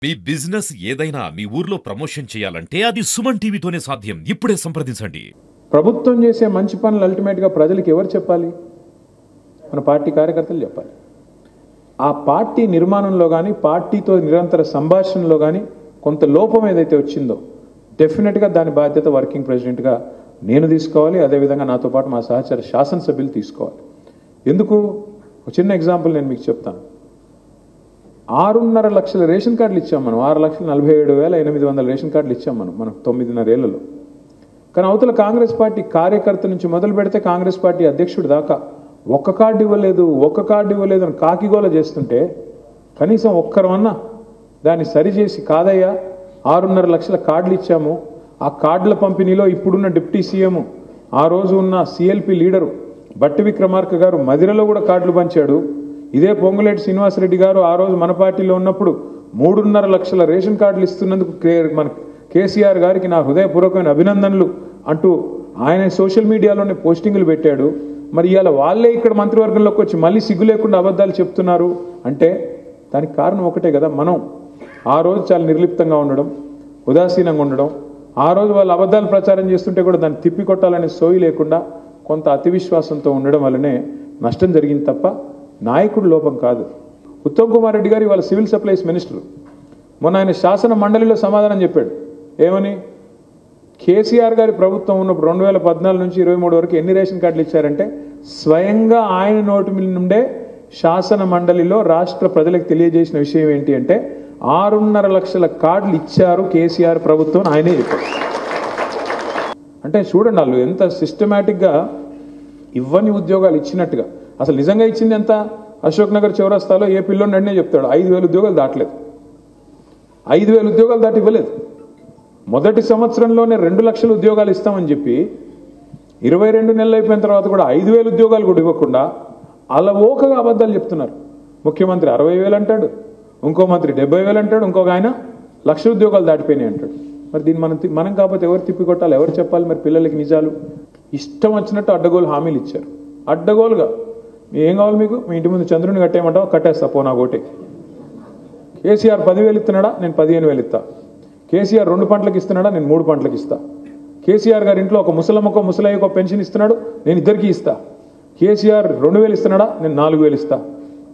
మీ business ఏదైనా మీ ఊర్లో promotion చేయాలంటే అది సుమన్ టీవీతోనే సాధ్యం. ఇప్పుడే సంప్రదించండి. ప్రభుత్వం చేసే మంచి పనులు అల్టిమేట్గా ప్రజలకు ఎవరు చెప్పాలి? మన పార్టీ కార్యకర్తలు చెప్పాలి. ఆ పార్టీ నిర్మాణంలో కానీ పార్టీతో నిరంతర సంభాషణలో కానీ కొంత లోపం ఏదైతే వచ్చిందో డెఫినెట్గా దాని బాధ్యత వర్కింగ్ ప్రెసిడెంట్గా నేను తీసుకోవాలి. అదేవిధంగా నాతో పాటు మా సహచర శాసనసభ్యులు తీసుకోవాలి. ఎందుకు? ఒక చిన్న ఎగ్జాంపుల్ నేను మీకు చెప్తాను. 6.5 లక్షల రేషన్ కార్డులు ఇచ్చాం మనం. 6,47,800 రేషన్ కార్డులు ఇచ్చాం మనం 9.5 ఏళ్లలో. కానీ అవతల కాంగ్రెస్ పార్టీ కార్యకర్త నుంచి మొదలు పెడితే కాంగ్రెస్ పార్టీ అధ్యక్షుడు దాకా ఒక్క కార్డు ఇవ్వలేదు అని కాకిగోల చేస్తుంటే కనీసం ఒక్కరమన్నా దాన్ని సరిచేసి కాదయ్యా 6.5 లక్షల కార్డులు ఇచ్చాము, ఆ కార్డుల పంపిణీలో ఇప్పుడున్న డిప్యూటీ సీఎం ఆ రోజు ఉన్న సిఎల్పి లీడరు బట్టి విక్రమార్క గారు మదిరలో కూడా కార్డులు పంచాడు. ఇదే పొంగులేటి శ్రీనివాసరెడ్డి గారు ఆ రోజు మన పార్టీలో ఉన్నప్పుడు 3.5 లక్షల రేషన్ కార్డులు ఇస్తున్నందుకు మన కేసీఆర్ గారికి నా హృదయపూర్వకమైన అభినందనలు అంటూ ఆయన సోషల్ మీడియాలోనే పోస్టింగులు పెట్టాడు. మరి ఇవాళ వాళ్ళే ఇక్కడ మంత్రివర్గంలోకి వచ్చి మళ్ళీ సిగ్గు లేకుండా అబద్ధాలు చెప్తున్నారు అంటే దానికి కారణం ఒకటే కదా. మనం ఆ రోజు చాలా నిర్లిప్తంగా ఉండడం, ఉదాసీనంగా ఉండడం, ఆ రోజు వాళ్ళు అబద్ధాలు ప్రచారం చేస్తుంటే కూడా దాన్ని తిప్పికొట్టాలనే సోయి లేకుండా కొంత అతి విశ్వాసంతో ఉండడం వల్లనే నష్టం జరిగింది తప్ప నాయకుడు లోపం కాదు. ఉత్తమ్ కుమార్ రెడ్డి గారు వాళ్ళ సివిల్ సప్లైస్ మినిస్టర్ మొన్న ఆయన శాసన మండలిలో సమాధానం చెప్పాడు. ఏమని? కేసీఆర్ గారి ప్రభుత్వం ఉన్నప్పుడు 2014 నుంచి 23 వరకు ఎన్ని రేషన్ కార్డులు ఇచ్చారంటే స్వయంగా ఆయన నోటి నుండే శాసన మండలిలో రాష్ట్ర ప్రజలకు తెలియజేసిన విషయం ఏంటి అంటే 6.5 లక్షల కార్డులు ఇచ్చారు కేసీఆర్ ప్రభుత్వం ఆయనే చెప్పారు. అంటే చూడండి వాళ్ళు ఎంత సిస్టమేటిక్గా ఇవ్వని ఉద్యోగాలు ఇచ్చినట్టుగా. అసలు నిజంగా ఇచ్చింది ఎంత? అశోక్ నగర్ చౌరస్తాలో ఏ పిల్లోని అడినే చెప్తాడు 5,000 ఉద్యోగాలు దాటలేదు. 5,000 ఉద్యోగాలు దాటి ఇవ్వలేదు. మొదటి సంవత్సరంలోనే 2 లక్షల ఉద్యోగాలు ఇస్తామని చెప్పి 22 నెలలు అయిపోయిన తర్వాత కూడా 5,000 ఉద్యోగాలు కూడా ఇవ్వకుండా అలవోకగా అబద్ధాలు చెప్తున్నారు. ముఖ్యమంత్రి 60,000 అంటాడు, ఇంకో మంత్రి 70,000 అంటాడు, ఇంకొక ఆయన 1,00,000 ఉద్యోగాలు దాటిపోయినాయి అంటాడు. మరి దీన్ని మనం కాకపోతే ఎవరు తిప్పికొట్టాలి? ఎవరు చెప్పాలి? మరి పిల్లలకి నిజాలు ఇష్టం వచ్చినట్టు అడ్డగోలు హామీలు ఇచ్చారు. అడ్డగోలుగా ఏం కావాలి మీకు? మీ ఇంటి ముందు చంద్రుని కట్టేయమంటావా? కట్టేస్తా పో నా ఓటే. కేసీఆర్ 10,000 ఇస్తున్నాడా? నేను 15,000 ఇస్తా. కేసీఆర్ 2 పంటలకు ఇస్తున్నాడా? నేను 3 పంటలకు ఇస్తా. కేసీఆర్ గారి ఇంట్లో ఒక ముసలమ్మకో ముసలయ్యకో పెన్షన్ ఇస్తున్నాడు, నేను ఇద్దరికి ఇస్తా. కేసీఆర్ 2,000 ఇస్తున్నాడా? నేను 4,000 ఇస్తా.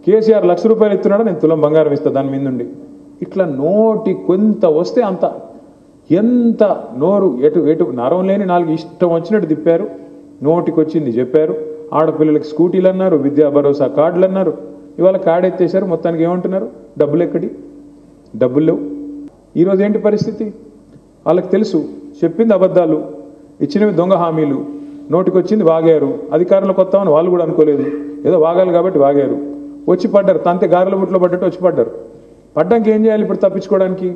కేసీఆర్ 1,00,000 రూపాయలు ఇస్తున్నాడా? నేను తులం బంగారం ఇస్తా దాని మీద నుండి. ఇట్లా నోటి కొంత వస్తే అంత ఎంత నోరు ఎటు నరం లేని 4 ఇష్టం వచ్చినట్టు తిప్పారు. నోటికి వచ్చింది చెప్పారు. ఆడపిల్లలకి స్కూటీలు అన్నారు, విద్యా భరోసా కార్డులు అన్నారు. ఇవాళ కార్డు ఎత్తేసారు. మొత్తానికి ఏమంటున్నారు? డబ్బులు ఎక్కడి? డబ్బులు లేవు. ఈరోజు ఏంటి పరిస్థితి? వాళ్ళకి తెలుసు చెప్పింది అబద్ధాలు, ఇచ్చినవి దొంగ హామీలు, నోటికి వచ్చింది వాగారు. అధికారంలోకి వస్తామని వాళ్ళు కూడా అనుకోలేదు, ఏదో వాగాలి కాబట్టి వాగారు. వచ్చి పడ్డారు, తంతే గారెల బుట్లో పడ్డట్టు వచ్చి పడ్డారు. పడ్డానికి ఏం చేయాలి ఇప్పుడు తప్పించుకోవడానికి?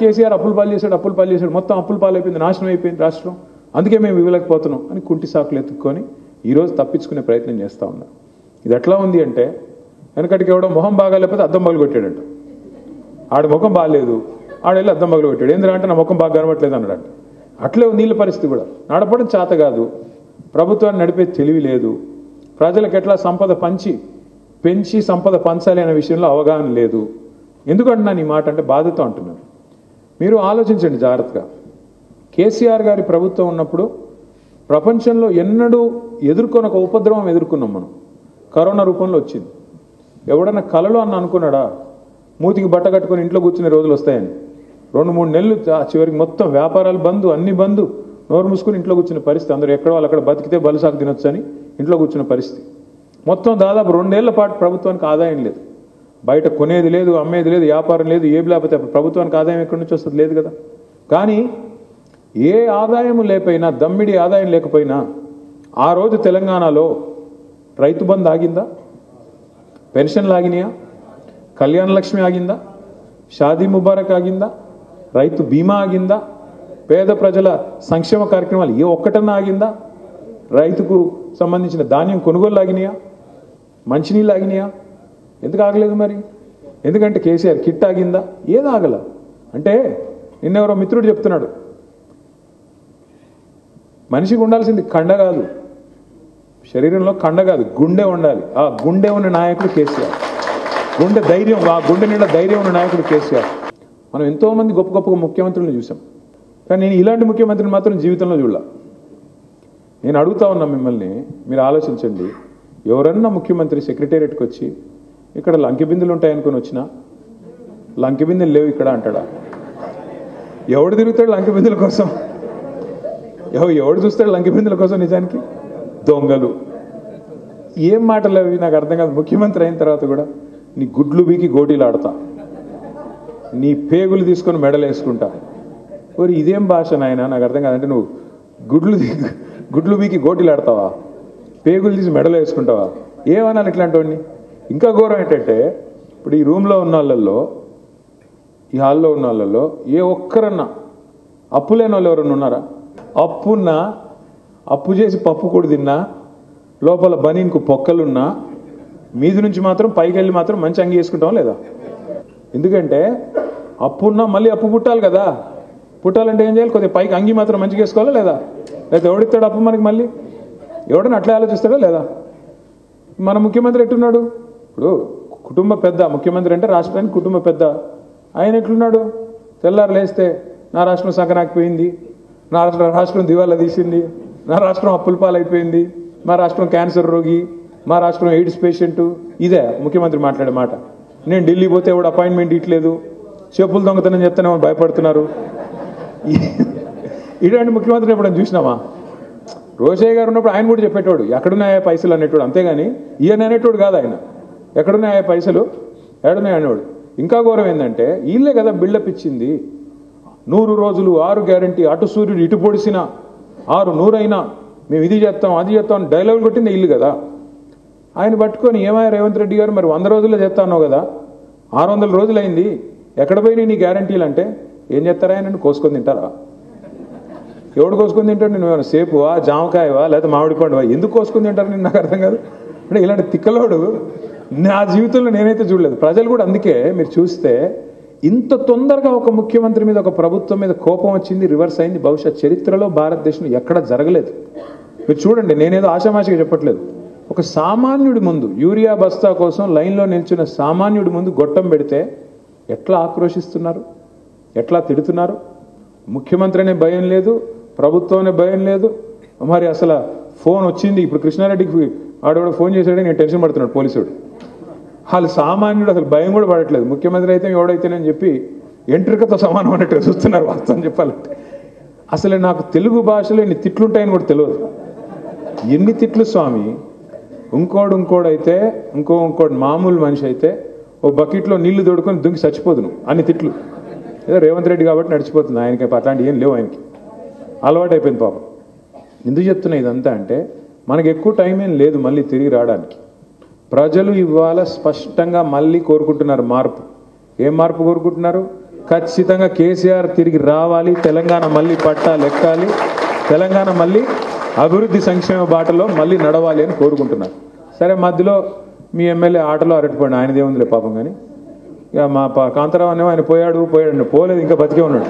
కేసీఆర్ అప్పులు పాలు చేశాడు, మొత్తం అప్పులు పాలు అయిపోయింది, నాశనం అయిపోయింది రాష్ట్రం, అందుకే మేము ఇవ్వలేకపోతున్నాం అని కుంటి సాకులు ఎత్తుక్కొని ఈరోజు తప్పించుకునే ప్రయత్నం చేస్తూ ఉన్నారు. ఇది ఎట్లా ఉంది అంటే వెనకటికి ఎవడో మొహం బాగాలేకపోతే అద్దం పగలు కొట్టాడంట. ఆడ ముఖం బాగాలేదు, ఆడెళ్ళి అద్దం పగలు కొట్టాడు. ఏంద్రా అంటే నా ముఖం బాగా కనబట్లేదు అన్నాడు. అట్లే నీళ్ళ పరిస్థితి కూడా. నడపడం చేత కాదు, ప్రభుత్వాన్ని నడిపే తెలివి లేదు, ప్రజలకు ఎట్లా సంపద పెంచి సంపద పంచాలి అనే విషయంలో అవగాహన లేదు. ఎందుకంటున్నాను ఈ మాట అంటే బాధతో అంటున్నాను. మీరు ఆలోచించండి జాగ్రత్తగా. కేసీఆర్ గారి ప్రభుత్వం ఉన్నప్పుడు ప్రపంచంలో ఎన్నడూ ఎదుర్కొని ఒక ఉపద్రవం ఎదుర్కొన్నాం మనం. కరోనా రూపంలో వచ్చింది. ఎవడన్నా కలలో అనుకున్నాడా మూతికి బట్ట కట్టుకొని ఇంట్లో కూర్చునే రోజులు వస్తాయని? 2-3 నెలలు చివరికి మొత్తం వ్యాపారాలు బంద్, అన్ని బంద్, నోరు మూసుకుని ఇంట్లో కూర్చున్న పరిస్థితి. అందరూ ఎక్కడ వాళ్ళు అక్కడ బతికితే బలుసాకు తినొచ్చు అని ఇంట్లో కూర్చున్న పరిస్థితి. మొత్తం దాదాపు 2 ఏళ్ల పాటు ప్రభుత్వానికి ఆదాయం లేదు, బయట కొనేది లేదు, అమ్మేది లేదు, వ్యాపారం లేదు. ఏం లేకపోతే ప్రభుత్వానికి ఆదాయం ఎక్కడి నుంచి వస్తుంది? లేదు కదా. కానీ ఏ ఆదాయం లేకపోయినా, దమ్మిడి ఆదాయం లేకపోయినా ఆ రోజు తెలంగాణలో రైతు బంధు ఆగిందా? పెన్షన్లు ఆగినాయా? కళ్యాణ లక్ష్మి ఆగిందా? షాదీ ముబారక్ ఆగిందా? రైతు బీమా ఆగిందా? పేద ప్రజల సంక్షేమ కార్యక్రమాలు ఏ ఒక్కటన్నా ఆగిందా? రైతుకు సంబంధించిన ధాన్యం కొనుగోలు ఆగినాయా? మంచినీళ్ళు ఆగినాయా? ఎందుకు ఆగలేదు మరి? ఎందుకంటే కేసీఆర్ కిట్ ఆగిందా? ఏది ఆగల అంటే నిన్నెవరో మిత్రుడు చెప్తున్నాడు, మనిషికి ఉండాల్సింది కండ కాదు, శరీరంలో కండ కాదు, గుండె ఉండాలి. ఆ గుండె ఉన్న నాయకుడు కేసీఆర్. గుండె ధైర్యం, ఆ గుండె నిండా ధైర్యం ఉన్న నాయకుడు కేసీఆర్. మనం ఎంతోమంది గొప్ప గొప్ప ముఖ్యమంత్రులను చూసాం, కానీ నేను ఇలాంటి ముఖ్యమంత్రిని మాత్రం జీవితంలో చూడలా. నేను అడుగుతా ఉన్నా మిమ్మల్ని, మీరు ఆలోచించండి. ఎవరన్నా ముఖ్యమంత్రి సెక్రటేరియట్కి వచ్చి ఇక్కడ లంకె బిందులు ఉంటాయనుకొని వచ్చినా లంకె బిందెలు లేవు ఇక్కడ అంటాడా? ఎవడు తిరుగుతాడు లంకె బిందుల కోసం? ఎవడు చూస్తాడు లంకె బిందుల కోసం? నిజానికి దొంగలు. ఏం మాటలు అవి నాకు అర్థం కాదు. ముఖ్యమంత్రి అయిన తర్వాత కూడా నీ గుడ్లు బీకి గోటీలు ఆడతా, నీ పేగులు తీసుకొని మెడలు వేసుకుంటా. మరి ఇదేం భాష నాయన? నాకు అర్థం కాదంటే నువ్వు గుడ్లు బీకి గోటీలు ఆడతావా? పేగులు తీసి మెడలు వేసుకుంటావా? ఏమనాలి ఇట్లాంటి వాడిని? ఇంకా ఘోరం ఏంటంటే ఇప్పుడు ఈ రూమ్లో ఉన్న వాళ్ళల్లో, ఈ హాల్లో ఉన్న వాళ్ళల్లో ఏ ఒక్కరన్నా అప్పు లేని వాళ్ళు ఎవరన్నా ఉన్నారా? అప్పు చేసి పప్పు కూడా తిన్నా, లోపల బనీన్కు పొక్కలున్నా, మీది నుంచి మాత్రం పైకి వెళ్ళి మాత్రం మంచి అంగి వేసుకుంటాం లేదా? ఎందుకంటే అప్పున్నా మళ్ళీ అప్పు పుట్టాలి కదా. పుట్టాలంటే ఏం చేయాలి? కొద్దిగా పైకి అంగి మాత్రం మంచిగా వేసుకోవాలా లేదా? లేదా ఎవడిస్తాడు అప్పు మనకి? మళ్ళీ ఎవడన్నా అట్లా ఆలోచిస్తాడా లేదా? మన ముఖ్యమంత్రి ఎట్టున్నాడు? ఇప్పుడు కుటుంబ పెద్ద ముఖ్యమంత్రి అంటే రాష్ట్రానికి కుటుంబ పెద్ద. ఆయన ఎట్లున్నాడు? తెల్లారు లేస్తే నా రాష్ట్రం సంకనాకపోయింది, నా రాష్ట్రం దివాలా తీసింది, నా రాష్ట్రం అప్పుల పాలైపోయింది, మా రాష్ట్రం క్యాన్సర్ రోగి, మా రాష్ట్రం ఎయిడ్స్ పేషెంట్. ఇదే ముఖ్యమంత్రి మాట్లాడే మాట. నేను ఢిల్లీ పోతే ఎవడు అపాయింట్మెంట్ ఇట్లేదు, చెప్పులు దొంగతనం చెప్తానే భయపడుతున్నారు. ఇలాంటి ముఖ్యమంత్రిని ఎప్పుడైనా చూసినామా? రోషయ్య గారు ఉన్నప్పుడు ఆయన కూడా చెప్పేటోడు ఎక్కడున్నాయా పైసలు అనేటోడు, అంతేగాని ఈయన అనేటోడు కాదు. ఆయన ఎక్కడున్నాయా పైసలు, ఏడున్నాయి అనేవాడు. ఇంకా ఘోరం ఏంటంటే వీళ్ళే కదా బిల్డప్ ఇచ్చింది. 100 రోజులు 6 గ్యారంటీ, అటు సూర్యుడు ఇటు పొడిసిన 6 అయినా మేము ఇది చేస్తాం అది చేస్తాం డైలాగులు కొట్టింది ఇల్లు కదా. ఆయన పట్టుకొని ఏమయ్య రేవంత్ రెడ్డి గారు మరి 100 రోజుల్లో చేస్తా అన్నావు కదా, 600 రోజులు అయింది, ఎక్కడ పోయినాయి నీ గ్యారంటీలు అంటే ఏం చేస్తారా? ఆయన కోసుకొని తింటారా? ఎవడు కోసుకొని తింటాడు? నేను ఏమైనా సేపువా, జామకాయవా, లేదా మామిడి పండువా? ఎందుకు కోసుకొని తింటారు? నేను నాకు అర్థం కాదు. అంటే ఇలాంటి తిక్కలోడు నా జీవితంలో నేనైతే చూడలేదు. ప్రజలు కూడా అందుకే మీరు చూస్తే ఇంత తొందరగా ఒక ముఖ్యమంత్రి మీద, ఒక ప్రభుత్వం మీద కోపం వచ్చింది, రివర్స్ అయింది. బహుశా చరిత్రలో భారతదేశంలో ఎక్కడ జరగలేదు. మీరు చూడండి, నేనేదో ఆషామాషిగా చెప్పట్లేదు. ఒక సామాన్యుడి ముందు యూరియా బస్తా కోసం లైన్లో నిల్చున్న సామాన్యుడి ముందు గొట్టం పెడితే ఎట్లా ఆక్రోషిస్తున్నారు, ఎట్లా తిడుతున్నారు? ముఖ్యమంత్రి అనే భయం లేదు, ప్రభుత్వం అనే భయం లేదు. మరి అసలు ఫోన్ వచ్చింది, ఇప్పుడు కృష్ణారెడ్డికి ఆడవాడు ఫోన్ చేశాడని నేను టెన్షన్ పడుతున్నాడు పోలీసుడు. వాళ్ళు సామాన్యుడు అసలు భయం కూడా పడట్లేదు. ముఖ్యమంత్రి అయితే ఎవడైతేనని చెప్పి ఎంట్రికతో సమానం అన్నట్టు చూస్తున్నారు వాస్తవం చెప్పాలంటే. అసలు నాకు తెలుగు భాషలో ఎన్ని తిట్లుంటాయని కూడా తెలియదు. ఎన్ని తిట్లు స్వామి! ఇంకోడైతే ఇంకోటి మామూలు మనిషి అయితే ఓ బకెట్లో నీళ్లు తోడుకొని దుంకి చచ్చిపోదును అన్ని తిట్లు. ఏదో రేవంత్ రెడ్డి కాబట్టి నడిచిపోతుంది, ఆయనకి అట్లాంటి ఏం లేవు, ఆయనకి అలవాటు అయిపోయింది పాపం. ఎందుకు చెప్తున్నా ఇదంతా అంటే మనకి ఎక్కువ టైం ఏం లేదు మళ్ళీ తిరిగి రావడానికి. ప్రజలు ఇవాళ స్పష్టంగా మళ్ళీ కోరుకుంటున్నారు మార్పు. ఏం మార్పు కోరుకుంటున్నారు? ఖచ్చితంగా కేసీఆర్ తిరిగి రావాలి, తెలంగాణ మళ్ళీ పట్టాలు ఎక్కాలి, తెలంగాణ మళ్ళీ అభివృద్ధి సంక్షేమ బాటలో మళ్ళీ నడవాలి అని కోరుకుంటున్నారు. సరే, మధ్యలో మీ ఎమ్మెల్యే ఆటలో అరటిపోయాడు, ఆయనదే ఉందిలే పాపం. కానీ ఇక మా కాంతారావు అనేమో ఆయన పోయాడు పోలేదు, ఇంకా బతికే ఉన్నాడు.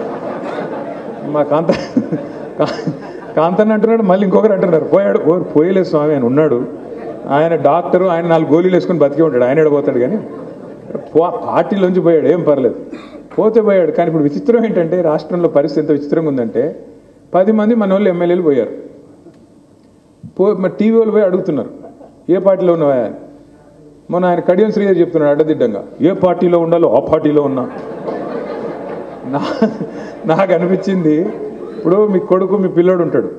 మా కాంతన్న అంటున్నాడు, మళ్ళీ ఇంకొకరు అంటున్నారు పోయలేదు స్వామి, ఆయన ఉన్నాడు, ఆయన డాక్టరు, ఆయన 4 గోళీలు వేసుకొని బతికే ఉంటాడు, ఆయన ఎడబోతాడు. కానీ పార్టీలోంచి పోయాడు, ఏం పర్లేదు, పోయాడు. కానీ ఇప్పుడు విచిత్రం ఏంటంటే రాష్ట్రంలో పరిస్థితి ఎంత విచిత్రంగా ఉందంటే 10 మంది మన వాళ్ళు ఎమ్మెల్యేలు పోయారు. మరి టీవీ వాళ్ళు పోయి అడుగుతున్నారు ఏ పార్టీలో ఉన్నావా అని. మొన్న ఆయన కడియం శ్రీధర్ చెప్తున్నాడు అడ్డదిడ్డంగా, ఏ పార్టీలో ఉండాలో ఆ పార్టీలో ఉన్నా. నాకు అనిపించింది, ఇప్పుడు మీ కొడుకు మీ పిల్లోడు ఉంటాడు,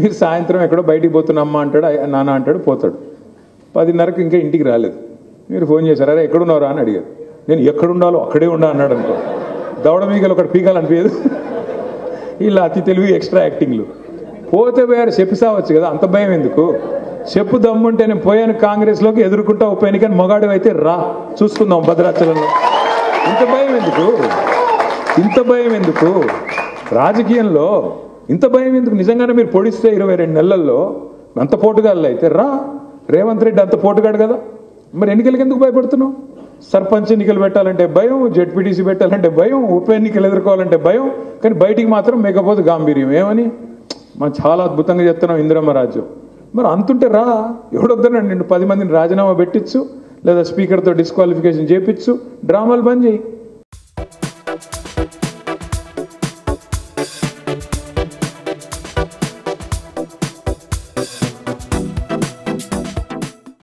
మీరు సాయంత్రం ఎక్కడో బయటికి పోతున్న అమ్మ అంటాడు, నాన్న అంటాడు, పోతాడు. 10:30కి ఇంకా ఇంటికి రాలేదు. మీరు ఫోన్ చేశారు, అరే ఎక్కడున్నారా అని అడిగారు. నేను ఎక్కడుండాలో అక్కడే ఉండా అన్నాడు అనుకో. దవడ మీగలు ఒకటి పీకాలనిపించదు. ఇలా అతి తెలివి ఎక్స్ట్రా యాక్టింగ్లు. పోయారు, చెప్పిసావచ్చు కదా, అంత భయం ఎందుకు? చెప్పు దమ్ముంటే నేను పోయాను కాంగ్రెస్లోకి, ఎదుర్కొంటా ఉప ఎన్నికని మొగాడు అయితే రా, చూసుకుందాం భద్రాచలంలో. ఇంత భయం ఎందుకు రాజకీయంలో? ఇంత భయం ఎందుకు? నిజంగానే మీరు పొడిస్తే 22 నెలల్లో అంత పోటుగాళ్ళు అయితే రా. రేవంత్ రెడ్డి అంత పోటుగాడు కదా, మరి ఎన్నికలకి ఎందుకు భయపడుతున్నావు? సర్పంచ్ ఎన్నికలు పెట్టాలంటే భయం, జెడ్పీటీసీ పెట్టాలంటే భయం, ఉప ఎన్నికలు ఎదుర్కోవాలంటే భయం. కానీ బయటికి మాత్రం మేకపోతే గాంభీర్యం. ఏమని మనం చాలా అద్భుతంగా చెప్తున్నాం, ఇందిరమ్మ రాజ్యం. మరి అంతుంటే రా, ఎవడొద్దనండి. 10 మందిని రాజీనామా పెట్టించు, లేదా స్పీకర్తో డిస్క్వాలిఫికేషన్ చేయించు, డ్రామాలు బంద్ చేయి.